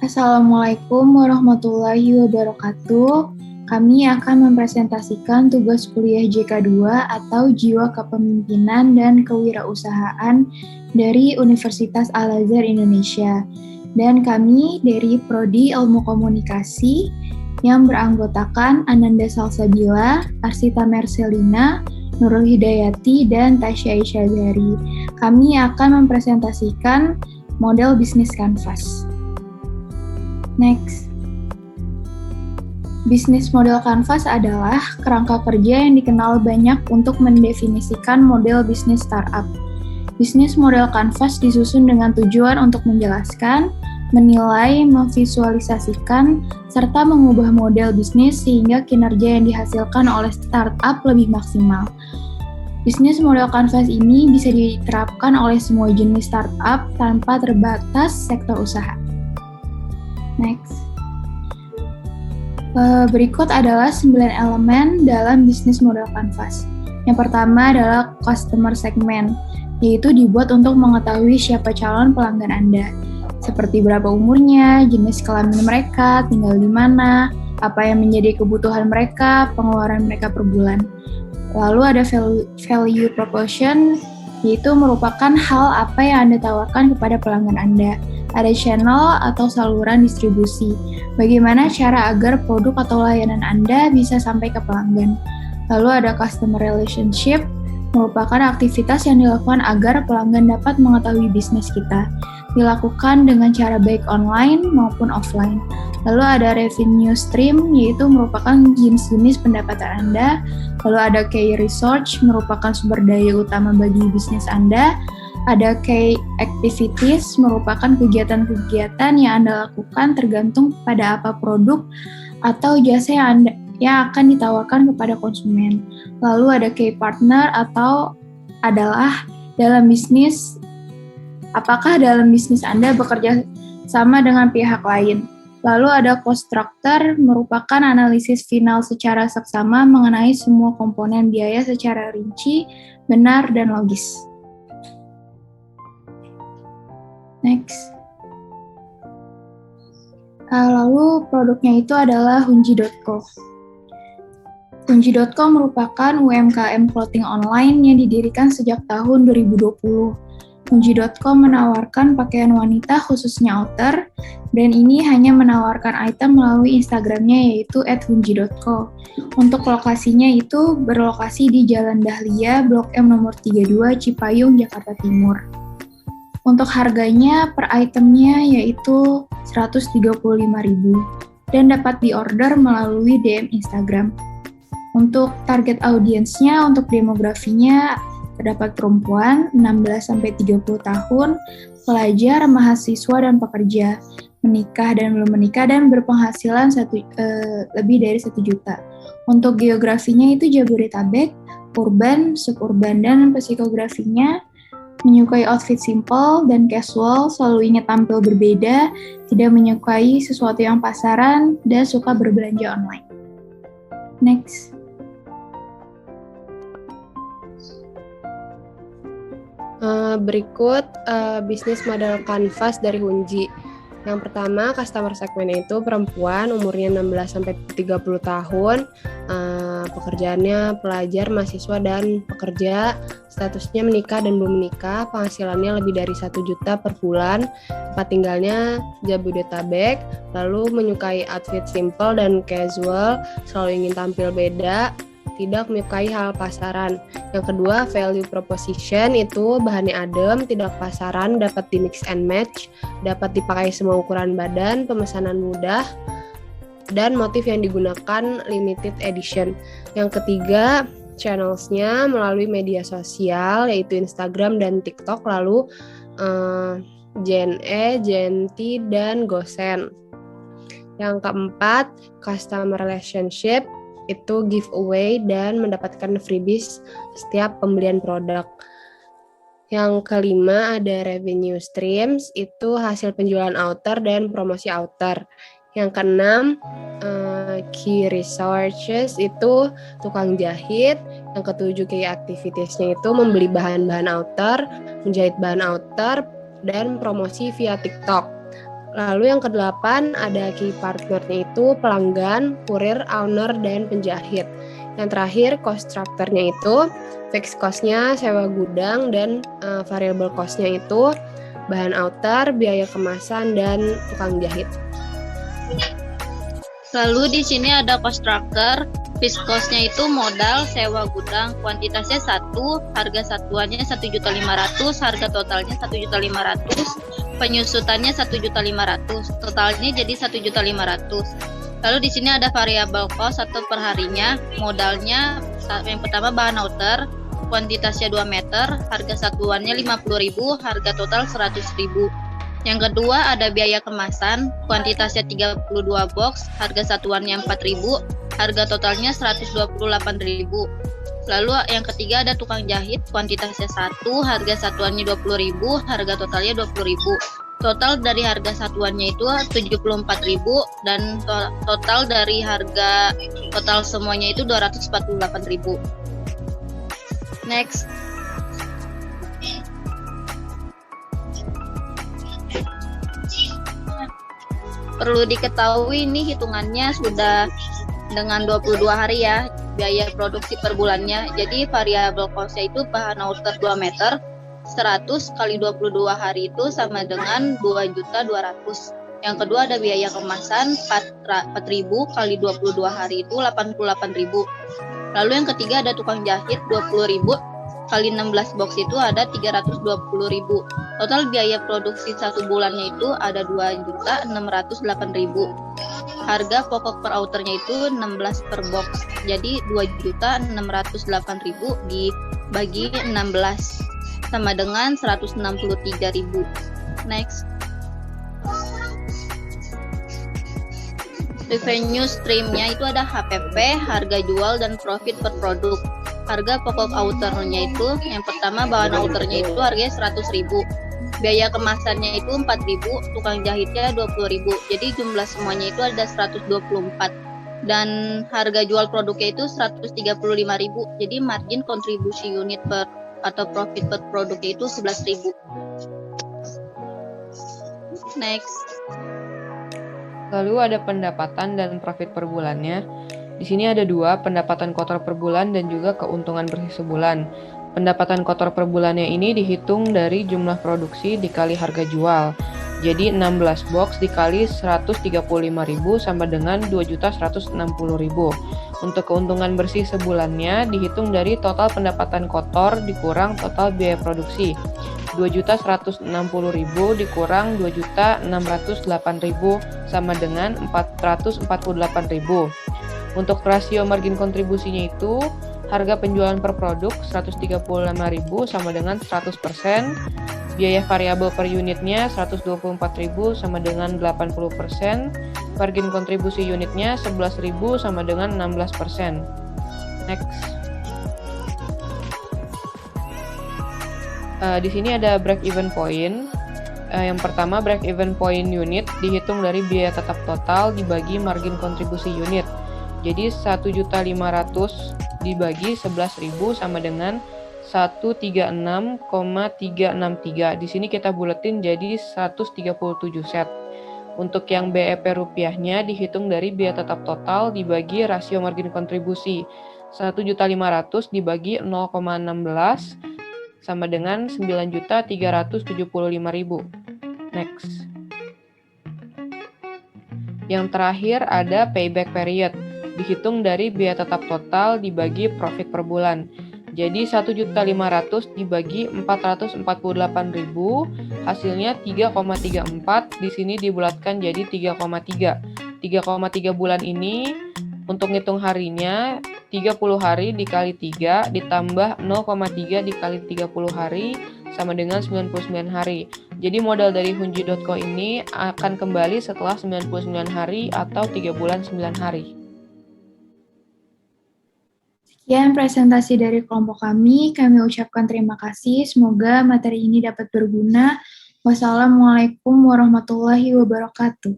Assalamualaikum warahmatullahi wabarakatuh. Kami akan mempresentasikan tugas kuliah JK2 atau Jiwa Kepemimpinan dan Kewirausahaan dari Universitas Al-Azhar Indonesia. Dan kami dari Prodi Ilmu Komunikasi yang beranggotakan Ananda Salsabila, Arsita Mercelina, Nurul Hidayati, dan Tasya Isyazari. Kami akan mempresentasikan model bisnis Canvas. Next. Bisnis model Canvas adalah kerangka kerja yang dikenal banyak untuk mendefinisikan model bisnis startup. Bisnis model Canvas disusun dengan tujuan untuk menjelaskan, menilai, memvisualisasikan, serta mengubah model bisnis sehingga kinerja yang dihasilkan oleh startup lebih maksimal. Bisnis model Canvas ini bisa diterapkan oleh semua jenis startup tanpa terbatas sektor usaha. Next. Berikut adalah 9 elemen dalam bisnis model Canvas. Yang pertama adalah customer segment, yaitu dibuat untuk mengetahui siapa calon pelanggan Anda, seperti berapa umurnya, jenis kelamin mereka, tinggal di mana, apa yang menjadi kebutuhan mereka, pengeluaran mereka per bulan. Lalu ada value proposition, yaitu merupakan hal apa yang Anda tawarkan kepada pelanggan Anda. Ada channel atau saluran distribusi. Bagaimana cara agar produk atau layanan Anda bisa sampai ke pelanggan. Lalu ada customer relationship, merupakan aktivitas yang dilakukan agar pelanggan dapat mengetahui bisnis kita. Dilakukan dengan cara baik online maupun offline. Lalu ada revenue stream, yaitu merupakan jenis-jenis pendapatan Anda. Lalu ada key research, merupakan sumber daya utama bagi bisnis Anda. Ada key activities, merupakan kegiatan-kegiatan yang Anda lakukan tergantung pada apa produk atau jasa yang akan ditawarkan kepada konsumen. Lalu ada key partner atau adalah dalam bisnis, apakah dalam bisnis Anda bekerja sama dengan pihak lain. Lalu ada cost structure, merupakan analisis final secara seksama mengenai semua komponen biaya secara rinci, benar, dan logis. Next. Lalu produknya itu adalah Hunji.co. Hunji.co merupakan UMKM clothing online yang didirikan sejak tahun 2020. Hunji.co menawarkan pakaian wanita khususnya outer, dan ini hanya menawarkan item melalui Instagramnya yaitu @hunji.co. Untuk lokasinya itu berlokasi di Jalan Dahlia, Blok M nomor 32, Cipayung, Jakarta Timur. Untuk harganya per itemnya yaitu 135.000 dan dapat diorder melalui DM Instagram. Untuk target audiensnya, untuk demografinya terdapat perempuan 16-30 tahun, pelajar, mahasiswa, dan pekerja, menikah dan belum menikah, dan berpenghasilan lebih dari 1 juta. Untuk geografinya itu Jabodetabek, urban, suburban, dan psikografinya menyukai outfit simple dan casual, selalu ingin tampil berbeda, tidak menyukai sesuatu yang pasaran, dan suka berbelanja online. Next. Berikut bisnis model Canvas dari Hunji. Yang pertama, customer segmen itu perempuan, umurnya 16-30 tahun, pekerjaannya pelajar, mahasiswa, dan pekerja, statusnya menikah dan belum menikah, penghasilannya lebih dari 1 juta per bulan, tempat tinggalnya Jabodetabek, lalu menyukai outfit simple dan casual, selalu ingin tampil beda, tidak menyukai hal pasaran. Yang kedua, value proposition itu bahannya adem, tidak pasaran, dapat di mix and match, dapat dipakai semua ukuran badan, pemesanan mudah, dan motif yang digunakan limited edition. Yang ketiga, channels-nya melalui media sosial yaitu Instagram dan TikTok, lalu Gen E, Gen T, dan Gosen. Yang keempat, customer relationship itu giveaway dan mendapatkan freebies setiap pembelian produk. Yang kelima ada revenue streams, itu hasil penjualan outer dan promosi outer. Yang keenam, key resources itu tukang jahit. Yang ketujuh, key activitiesnya itu membeli bahan-bahan outer, menjahit bahan outer, dan promosi via TikTok. Lalu yang kedelapan ada key partnernya itu pelanggan, kurir, owner, dan penjahit. Yang terakhir cost structure-nya itu fixed cost-nya sewa gudang dan variable cost-nya itu bahan outer, biaya kemasan, dan tukang jahit. Lalu di sini ada cost structure, fixed cost-nya itu modal, sewa gudang, kuantitasnya 1, harga satuannya 1.500.000, harga totalnya 1.500.000, penyusutannya 1.500.000, totalnya jadi 1.500.000. Lalu di sini ada variable cost atau perharinya, modalnya yang pertama bahan outer, kuantitasnya 2 meter, harga satuannya 50.000, harga total 100.000. Yang kedua ada biaya kemasan, kuantitasnya 32 box, harga satuannya 4.000, harga totalnya 128.000. Lalu yang ketiga ada tukang jahit, kuantitasnya 1, harga satuannya 20.000, harga totalnya 20.000. Total dari harga satuannya itu 74.000 dan total dari harga total semuanya itu 248.000. Next. Perlu diketahui ini hitungannya sudah dengan 22 hari ya, biaya produksi per bulannya. Jadi variable cost-nya itu bahan outer 2 meter, 100 kali 22 hari itu sama dengan 2.200.000. Yang kedua ada biaya kemasan 4.000 kali 22 hari itu 88.000. Lalu yang ketiga ada tukang jahit 20.000 kali 16 box itu ada 320.000. Total biaya produksi satu bulannya itu ada 2.608.000. Harga pokok per outernya itu 16 per box. Jadi 2.608.000 dibagi 16 sama dengan 163.000. Next. Revenue stream-nya itu ada HPP, harga jual dan profit per produk. Harga pokok outernya itu yang pertama bahan outernya itu harganya 100.000. Biaya kemasannya itu 4.000, tukang jahitnya 20.000. Jadi jumlah semuanya itu ada 124. Dan harga jual produknya itu 135.000. Jadi margin kontribusi unit per atau profit per produknya itu 11.000. Next. Lalu ada pendapatan dan profit per bulannya. Di sini ada 2, pendapatan kotor per bulan dan juga keuntungan bersih sebulan. Pendapatan kotor per bulannya ini dihitung dari jumlah produksi dikali harga jual. Jadi 16 box dikali 135.000 sama dengan 2.160.000. Untuk keuntungan bersih sebulannya dihitung dari total pendapatan kotor dikurang total biaya produksi. 2.160.000 dikurang 2.608.000 sama dengan 448.000. Untuk rasio margin kontribusinya itu harga penjualan per produk 135.000 sama dengan 100%, biaya variabel per unitnya 124.000 sama dengan 80%, margin kontribusi unitnya 11.000 sama dengan 16%. Next. Di sini ada break even point. Yang pertama break even point unit dihitung dari biaya tetap total dibagi margin kontribusi unit. Jadi 1.500.000 dibagi 11.000 sama dengan 136,363. Di sini kita buletin jadi 137 set. Untuk yang BEP rupiahnya dihitung dari biaya tetap total dibagi rasio margin kontribusi. 1.500.000 dibagi 0,16 sama dengan 9.375.000. Next. Yang terakhir ada payback period. Dihitung dari biaya tetap total dibagi profit per bulan. Jadi 1.500.000 dibagi 448.000 hasilnya 3,34. Di sini dibulatkan jadi 3,3. 3,3 bulan ini untuk ngitung harinya 30 hari dikali 3 ditambah 0,3 dikali 30 hari sama dengan 99 hari. Jadi modal dari Hunji.co ini akan kembali setelah 99 hari atau 3 bulan 9 hari. Sekian presentasi dari kelompok kami ucapkan terima kasih. Semoga materi ini dapat berguna. Wassalamualaikum warahmatullahi wabarakatuh.